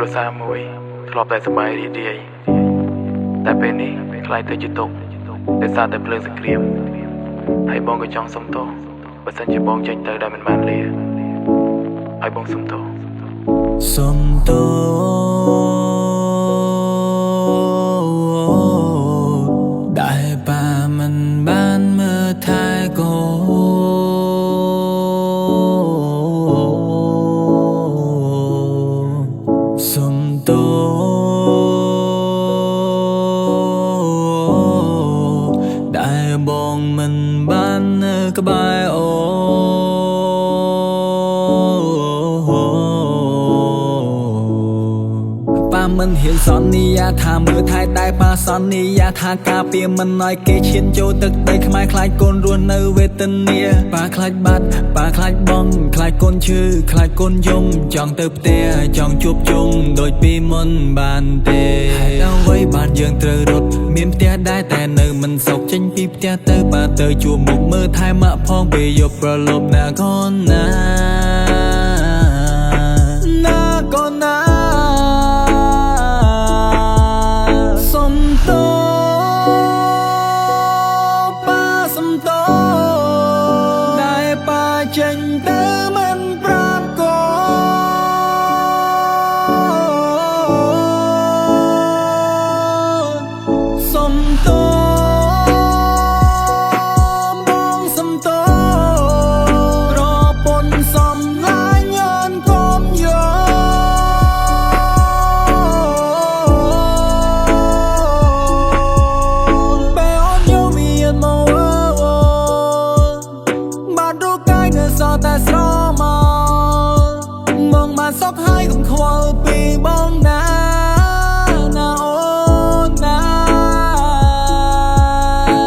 រសារមួយធ្លាប់តែសប្បាយរីករាយតែពេលនេះខ្លាយទៅជាទុក្ខដោយសារតែភ្លើងសង្គ្រាមហើយបងក៏ចង់សុំទោសបើសិនជាបងចេញទៅដោយមិនបានលាហើយបងសុំទោសដែលបាមិនបានមើលថែកូសុំទោសដែលបងមិនបាននៅក្បែរអូប៉ាមិនហ៊ានសន្យាថាមើលថែតែប៉ាសន្យាថាការពារមិនឲ្យគេឈានចូលទឹកដីខ្មែរខ្លាចកូនរស់នៅវេទនាប៉ាខ្លាចបាត់ប៉ាខ្លាចបងខ្លាចកូនឈឺខ្លាចកូនយំចង់ទៅផ្ទះចង់ជួបជុំដូចពីមុនបានទេហើយអ្វីបានយើងត្រូវរត់មានផ្ទះដែរតែនៅមិនសុខចេញពីផ្ទះទៅប៉ាទៅជួបមុខមើលថែម៉ាក់ផងពេលយប់ប្រឡប់ណាកូនណាកូនណាចេញទៅមិនប្រាប់កូនសុំទោសបងសុំទោសប្រពន្ធសំឡាញ់ញ៉ានកុំយកបែអូនយំមានមកសតែស្រមកបានសក់ហើយកុំខ្វល់ពីបងណាអូនណា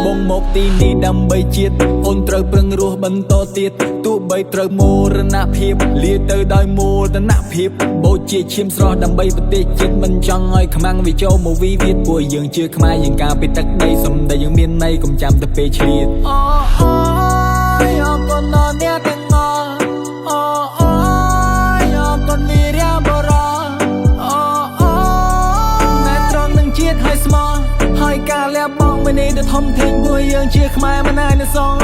បងមកទីនេះដើម្បីជាតិអូនត្រូវប្រឹងរស់បន្តទៀតទោះបីត្រូវមរណភាពលាទៅដោយមោទនភាពបូជាឈាមស្រស់ដើម្បីប្រទេសជាតិមិនចង់ឲ្យខ្មាំងវាចូលមកវិវាទពួកយើងជាខ្មែរយើងការពីទឹកដីសំដីយើងមានន័យកុំចាំតែពេលឆ្លៀតអរគុណដល់អ្នកទាំងអស់អរគុណវីរៈបុរសណែត្រង់នឹងជាតិឲ្យស្មោះហើយការលះបង់មួយនេះទៅធំធេងពួកយើងជាខ្មែរមិនអាចនឹងសង